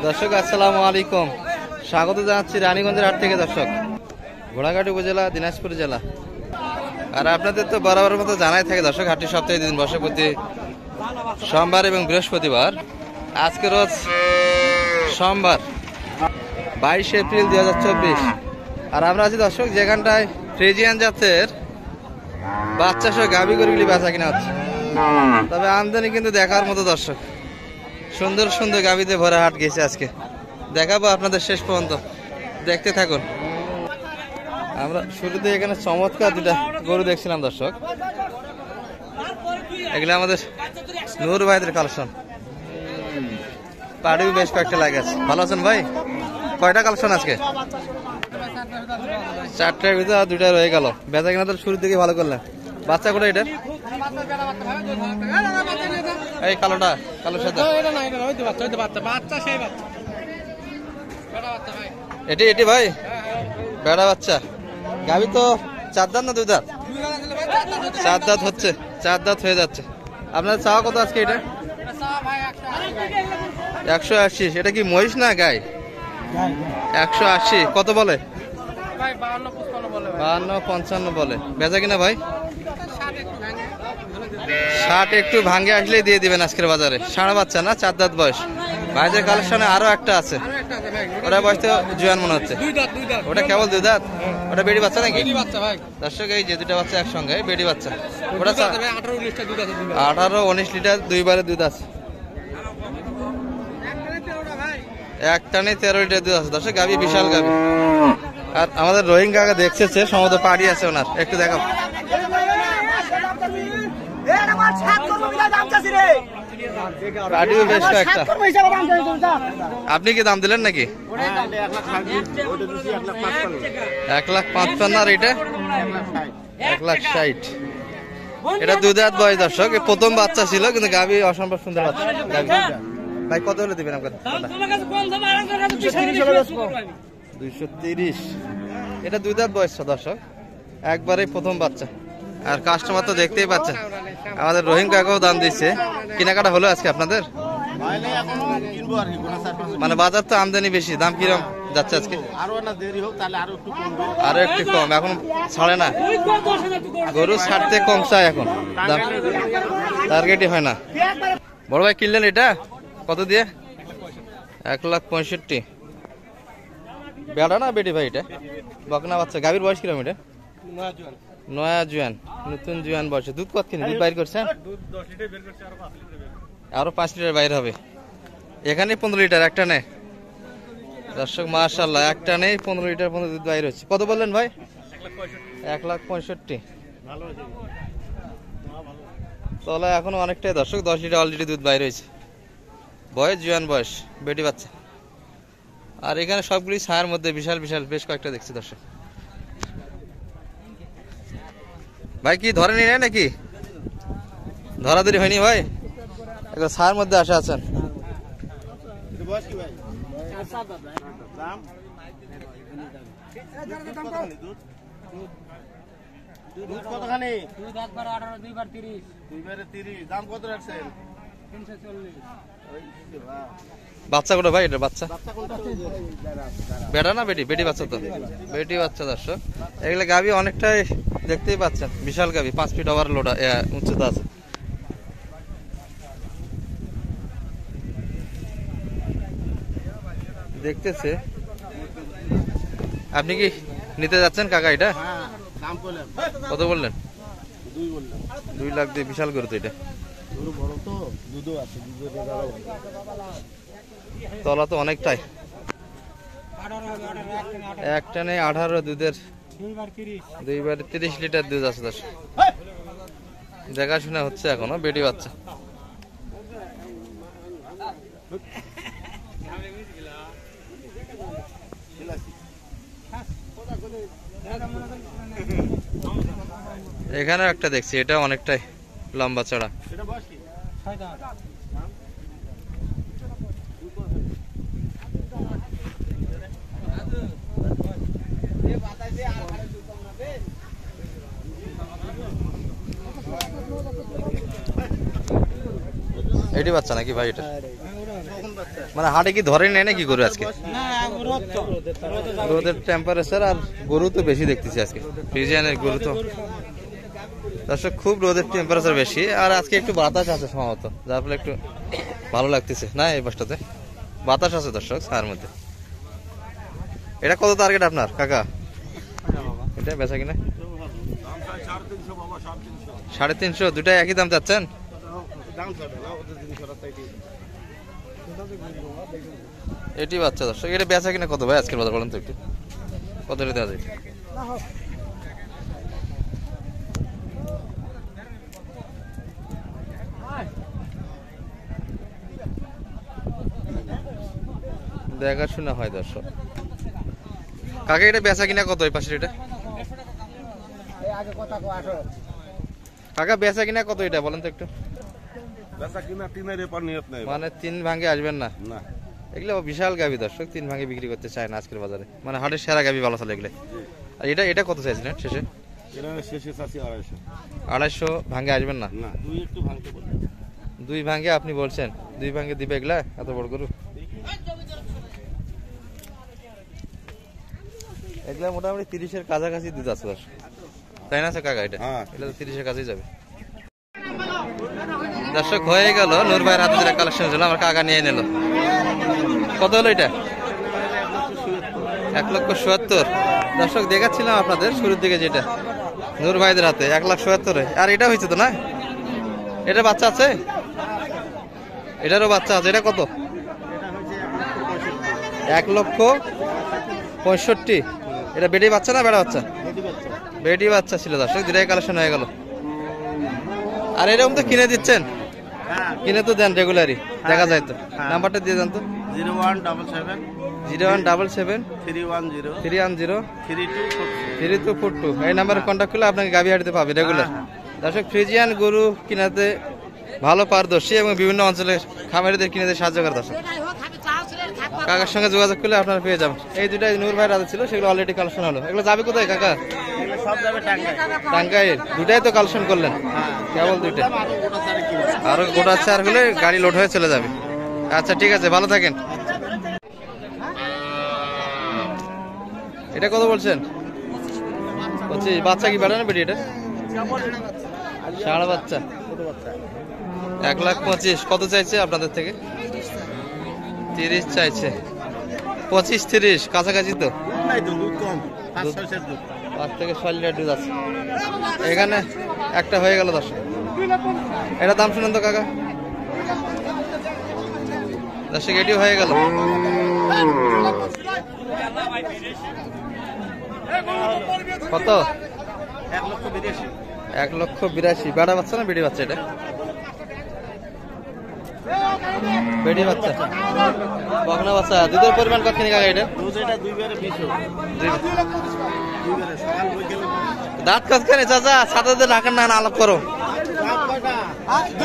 দর্শক আসসালামু আলাইকুম, স্বাগত জানাচ্ছি রানীগঞ্জের হাট থেকে। দর্শক, ঘোড়াঘাট উপজেলা, দিনাজপুর জেলা। আর আপনাদের তো বরাবর মতো জানাই থাকে দর্শক, হাটটি সপ্তাহে দিন বসে প্রতি সোমবার এবং বৃহস্পতিবার। আজকে রোজ সোমবার 22 এপ্রিল 2024। আর আমরা আছি দর্শক যেখানটায় ফ্রিজিয়ান জাতের বাচ্চা সহ গাভী গরুগুলি বেচা কিনা হচ্ছে। তবে আমদানি কিন্তু দেখার মতো দর্শক, সুন্দর সুন্দর গাভীতে ভরা হাট গেছে আজকে। দেখাবো আপনাদের শেষ পর্যন্ত, দেখতে থাকুন। আমরা শুরুতে এখানে চমৎকার দুটা গরু দেখছিলাম দর্শক, এগুলো আমাদের নূর ভাইদের কালেকশন। পাড়িও বেশ কয়েকটা লাগে আছে। ভালো আছেন ভাই? কয়টা কালেকশন আজকে? 4টার ভিতরে আর 2টা রয়ে গেল। বেচা কিনা তো শুরুর দিকে ভালো করলেন। বাচ্চা কোটা এটা? এই কালোটা, কালো সাদা এটি এটি ভাই বেড়া বাচ্চা। গাভী তো 4 দাঁত না 2 দাঁত? 4 দাঁত হচ্ছে, 4 দাঁত হয়ে যাচ্ছে। আপনার চাওয়া কত আজকে এটা? 180। এটা কি মহিষ না গাই? 180। কত বলে? 52-55 বলে। বেচা কিনা ভাই 60 একটু ভাঙ্গে আসলেই দিয়ে দিবেন আজকের বাজারে। ষাঁড়া বাচ্চা না, 4 দাঁত বয়স। ভাইদের কালেকশনে আরো একটা আছে, ওটা বয়স তো জোয়ান মনে হচ্ছে। ওটা কেবল 2 দাঁত? ওটা বেড়ি বাচ্চা নাকি দর্শক? এই যে 2টা বাচ্চা একসঙ্গে, বেড়ি বাচ্চা। ওটা 18-19 লিটার, 2বারে দুধ আছে। এক টানে 13 লিটার দুধ আছে দর্শক। গাভী বিশাল গাভী। আর আমাদের রোহিঙ্গা দেখছে সমুদ্র পাড়ি আছে ওনার, একটু দেখাও। আপনি কি দাম দিলেন নাকি? 1,55,000। আর এটা 1,60,000। এটা 2 দাঁত বয়স দর্শক, প্রথম বাচ্চা ছিল, কিন্তু গাভী অসম্ভব সুন্দর বাচ্চা। ভাই কত হলে দিবেন আপনার? 230। এটা 2 দাঁত বয়স দর্শক, একবারেই প্রথম বাচ্চা। আর কাস্টমার তো দেখতেই পাচ্ছেন, আমাদের রহিম কাকাও দাম দিচ্ছে। কেনাকাটা হলো আজকে আপনাদের? মানে বাজার তো আমদানি বেশি, দাম কিরকম যাচ্ছে আজকে? আরো একটু কম, এখন ছাড়ে না গরু, ছাড়তে কম চায় এখন, দাম টার্গেটই হয় না। বড় ভাই কিনলেন এটা কত দিয়ে? 1,65,000। বেড়া না বেটি ভাই? এটা বকনা বাচ্চা। গাভীর বয়স কিরকম এটা? নয়া জুয়ান, নতুন জুয়ান বয়সে। দুধ কত কিনে দুধ বাইর করছে? আরো 5 লিটার বাইর হবে। এখানে 15 লিটার একটা নেই দর্শক, মাশাআল্লাহ। একটা নেই 15 লিটার পর্যন্ত দুধ বাইর হচ্ছে। কত বললেন ভাই? 1,65,000। তাহলে এখনো অনেকটাই দর্শক, 10 লিটার অলরেডি দুধ বাইর হয়েছে। বয়স জুয়ান বয়স, বেটি বাচ্চা। আর এখানে সবগুলি ছায়ার মধ্যে বিশাল বিশাল বেশ কয়েকটা দেখছি দর্শক। ভাই কি ধরে নি নাকি? ধরাধরি হয়নি ভাই? একবার ছায়ার মধ্যে আসা আছেন। বাচ্চা কোটা ভাই? এটা বাচ্চা বেটা না বেটি? বেটি বাচ্চা তো, বেটি বাচ্চা দর্শক। এগুলো গাভী অনেকটাই দেখতেই পাচ্ছেন, বিশাল গাভী, 5 ফিট ওভার লোড উচ্চতা আছে। দেখতেছে। আপনি কি নিতে যাচ্ছেন কাকা এটা? কত বললেন? 2 লাখ দিয়ে। বিশাল গরু তো এটা, তলা তো অনেকটাই। একটা নেই 18 দুধের, 2বারে 30 লিটার দুধ আছে দর্শক। দেখাশোনা হচ্ছে এখনো, বেটি বাচ্চা। এখানেও একটা দেখছি, এটা অনেকটাই লম্বা চড়া। এটি বাচ্চা নাকি ভাই? এটা মানে হাটে কি ধরে নেয় না কি গরু আজকে? রোদের টেম্পারেচার আর গরু তো বেশি দেখতেছি আজকে, ফ্রিজিয়ানের গরু তো দর্শক খুব রোদের টেম্পারেচার বেশি, আর আজকে একটু বাতাস আছে সম্ভবত, যার ফলে একটু ভালো লাগতেছে না এই বাসটাতে, বাতাস আছে দর্শক ছায়ার মধ্যে। এটা কত টার্গেট আপনার কাকা? এটা বেচা কিনা 350, দুটাই একই দাম চাচ্ছেন? এটি বাচ্চা দর্শক, এটা বেচা কিনা কত ভাই আজকের বাজার বলেন তো একটু, কত দেওয়া যায়? দেখাশোনা হয় দর্শক। কাকা এটা বেচা কিনা কত? ওই পাশের এটা কাকা বেচা কিনা কত এটা বলেন তো একটু? মানে 3 ভাঙে আসবেন না? এগুলো বিশাল গাভী দর্শক, 3 ভাঙে বিক্রি করতে চায় না আজকের বাজারে, মানে হাটের সেরা গাভী বলা চলে এগুলো। আর এটা কত চাইছিলেন শেষে? 250 ভাঙে আসবেন না? 2 ভাঙে আপনি বলছেন, 2 ভাঙে দিবে এগুলা এত বড় গরু? এগুলা মোটামুটি 30-এর কাছাকাছি দুধ আছে দর্শক, তাই না কাকা? এটা তো 30-এর কাছেই যাবে দর্শক। হয়ে গেল নূর ভাইয়ের হাতে যেটা কালেকশন ছিল, আমার কাকা নিয়ে নিল। কত হলো এটা? 1,77,000 দর্শক। দেখাচ্ছিলাম আপনাদের শুরুর দিকে যেটা নূর ভাইদের হাতে 1,77,000। আর এটা হয়েছে তো না? এটা বাচ্চা আছে? এটারও বাচ্চা আছে। এটা কত? 1,65,000। এটা বেটি বাচ্চা না বেড়া বাচ্চা? বেটি বাচ্চা ছিল দর্শক, দুটাই কালেকশন হয়ে গেল। আর এরকম তো কিনে দিচ্ছেন? কিনে তো দেন রেগুলারই, দেখা যায় তো। নাম্বারটা দিয়ে দেন তো। 0177 310 3242। এই নাম্বারে কন্ট্যাক্ট করলে আপনাকে গাভী হাঁটতে পাবে রেগুলার দর্শক। ফ্রিজিয়ান গরু কিনাতে ভালো পারদর্শী এবং বিভিন্ন অঞ্চলের খামারিদের কিনাতে সাহায্য করে দর্শক। কাকার সঙ্গে যোগাযোগ করলে আপনারা পেয়ে যাবেন। এই দুটাই নূর ভাইয়ের হাতে ছিল, সেগুলো অলরেডি কালেকশন হলো। এগুলো যাবে কোথায় কাকা? টাঙ্গাইল। দুটাই তো কালেকশন করলেন? কেবল দুইটা? আরো গোটা 4 হলে গাড়ি লোড হয়ে চলে যাবে। আচ্ছা ঠিক আছে, ভালো থাকেন। এটা কত বলছেন? 25। বাচ্চা কি বেড়ে না বেটি? এটা ষাঁড় বাচ্চা, 1,25,000। কত চাইছে আপনাদের থেকে? 30 চাইছে। 25-30 কাছাকাছি তো। 5 থেকে 6 লিটার দুধ আছে এখানে। একটা হয়ে গেল দর্শক। এটা দাম শুনেন তো কাকা দর্শক, এটিও হয়ে গেল। কত? 1,82,000। বেড়া বাচ্চা না বেটি বাচ্চা? এটা বেটি বাচ্চা, বকনা বাচ্চা। দুধের পরিমাণ কতখানি কাকা এটা? দাঁত কতখানি চাচা? সাদাতে ঢাকার না আলাপ করো।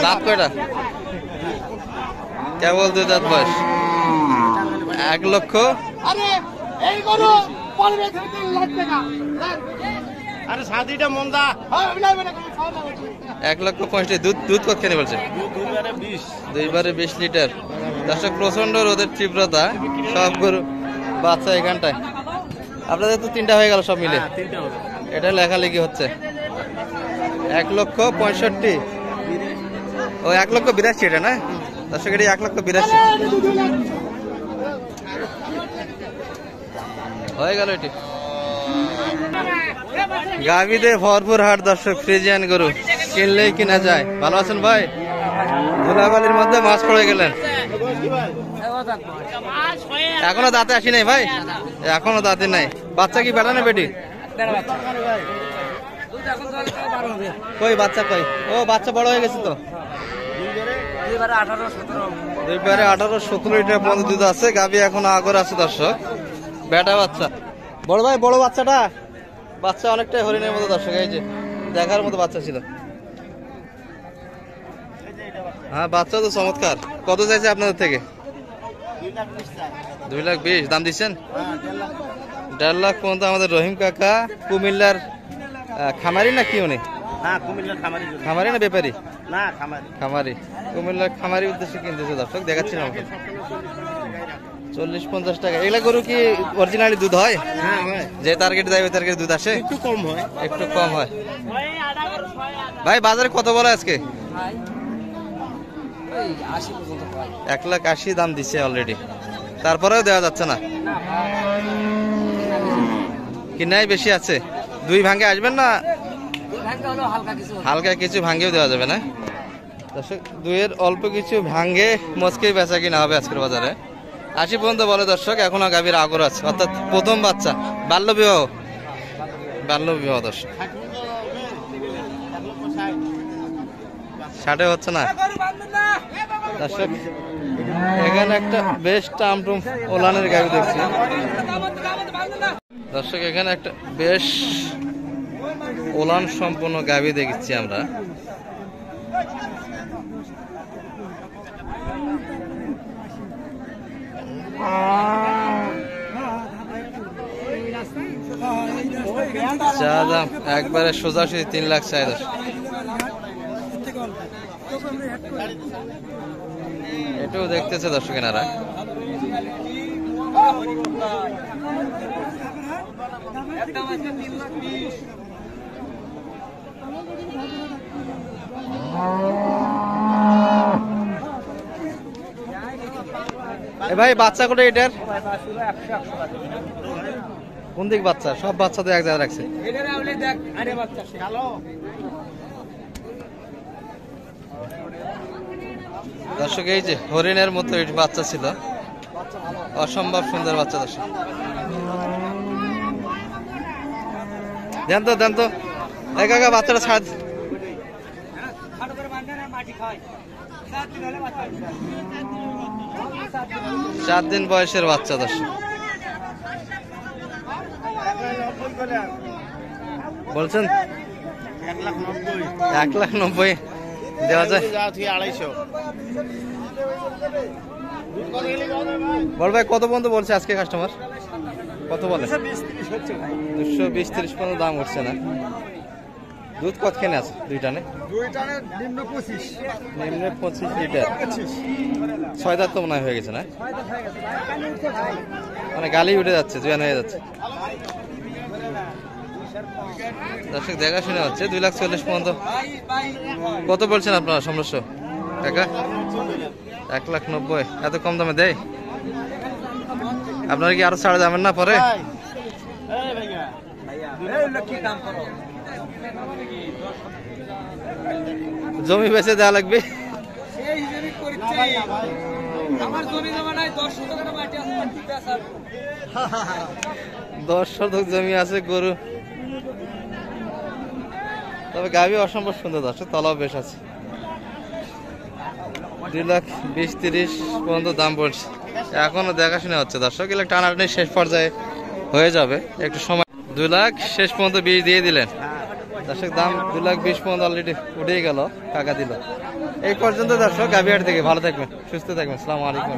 দাঁত কয়টা? কেবল 2 দাঁত বয়স। 1,00,000। 1,65,000। দুধ কতখানি বলছে? 2 লিটার দর্শক। প্রচন্ড রোদের তীব্রতা, সব গরু বাচ্চা এখানটায়। আপনাদের তো 3টা হয়ে গেল সব মিলে? এটা লেখালেখি হচ্ছে। 1,65,000। ও 1,82,000 এটা না দর্শক? এটা 1,82,000 হয়ে গেল। এটি গাভীতে ভরপুর হাট দর্শক। ফ্রিজিয়ান গরু কিনলেই কিনা যায়। ভালো আছেন ভাই? ধুলাবালির মধ্যে মাছ পড়ে গেলেন। এখনো দাঁতে আসি নাই ভাই? এখনো দাঁতে নাই। বাচ্চা কি বেড়া না বেটি? কই বাচ্চা কই? ও বাচ্চা বড় হয়ে গেছে তো। 18-17 লিটার পর্যন্ত দুধ আছে। গাভী এখন আগর আছে দর্শক। বেটা বাচ্চা। বড় ভাই বড় বাচ্চাটা, বাচ্চা অনেকটাই হরিণের মতো দর্শক। এই যে দেখার মতো বাচ্চা ছিল। হ্যাঁ বাচ্চা তো চমৎকার। কত চাইছে আপনাদের থেকে? 2,20,000 দাম দিচ্ছেন? 1.5 লাখ পর্যন্ত। আমাদের রহিম কাকা কুমিল্লার খামারি না কি? উনি খামারি না ব্যাপারী? খামারি। কুমিল্লার খামারি উদ্দেশ্যে কিনতেছে দর্শক, দেখাচ্ছিলাম। 40-50 টাকা। এগুলা গরু কি অরিজিনালি দুধ হয়? হ্যাঁ হয়, যে টার্গেটে যায় ওই টার্গেটে দুধ আসে? একটু কম হয়। একটু কম হয়। ভাই বাজারে কত বলে আজকে? 1,80,000 দাম দিচ্ছে অলরেডি, তারপরেও দেওয়া যাচ্ছে না। কিনাই বেশি আছে। 2 ভাঙ্গে আসবেন না? হালকা কিছু ভাঙ্গেও দেওয়া যাবে না? দর্শক 2-এর অল্প কিছু ভাঙ্গে মস্কেই বেচা কিনা হবে আজকের বাজারে। 80 পর্যন্ত বলে দর্শক, এখনো গাভীর আগর আছে, অর্থাৎ প্রথম বাচ্চা। বাল্য বিবাহ দর্শক। 60 হচ্ছে না দর্শক। এখানে একটা বেশ টামটুম ওলানের গাভী দেখছি দর্শক। এখানে একটা বেশ ওলান সম্পূর্ণ গাভী দেখছি আমরা। চা দাম একবারে সোজাসুজি 3 লাখ চাই দর্শক। এটাও দেখতেছে দর্শক এনারা। এ ভাই বাচ্চা কোটা এটার? কোন দিক বাচ্চা? সব বাচ্চা তো এক জায়গায় রাখছে। দর্শক এই যে হরিণের মতো বাচ্চা ছিল, অসম্ভব সুন্দর বাচ্চা দর্শক। দেন তো এই কাকা বাচ্চাটা ছাড়। 4 দিন বয়সের বাচ্চা দর্শক। বলছেন 1,90,000 দেওয়া যায়? 250। বল ভাই কত পর্যন্ত বলছে আজকে কাস্টমার? কত বলে? 220-30 পর্যন্ত দাম উঠছে না। দুধ কতখানি আছে? 2 টানে নিম্ন 25 লিটার। 6 দাঁত তো মনে হয়ে গেছে না? মানে গালি উঠে যাচ্ছে, জোয়ান হয়ে যাচ্ছে দর্শক। দেখাশোনা হচ্ছে। 2,40,000 পর্যন্ত। কত বলছেন আপনারা সমস্য টাকা? 1,90,000। এত কম দামে দেয়? আপনারা কি আরো ছাড়া যাবেন না পরে? জমি বেচে দেওয়া লাগবে। 10 শতক জমি আছে গরু, তবে গাভী অসম্ভব সুন্দর দর্শক, তলাও বেশ আছে। 2,20,30 পর্যন্ত দাম পড়ছে। এখনো দেখাশোনা হচ্ছে দর্শক। এগুলো টানাটানি শেষ পর্যায়ে হয়ে যাবে, একটু সময়। 2 লাখ শেষ পর্যন্ত 20 দিয়ে দিলেন দর্শক। দাম 2,20,000 পর্যন্ত অলরেডি উঠেই গেল, টাকা দিল। এই পর্যন্ত দর্শক গাভী হাট থেকে। ভালো থাকবেন, সুস্থ থাকবেন। আসসালামু আলাইকুম।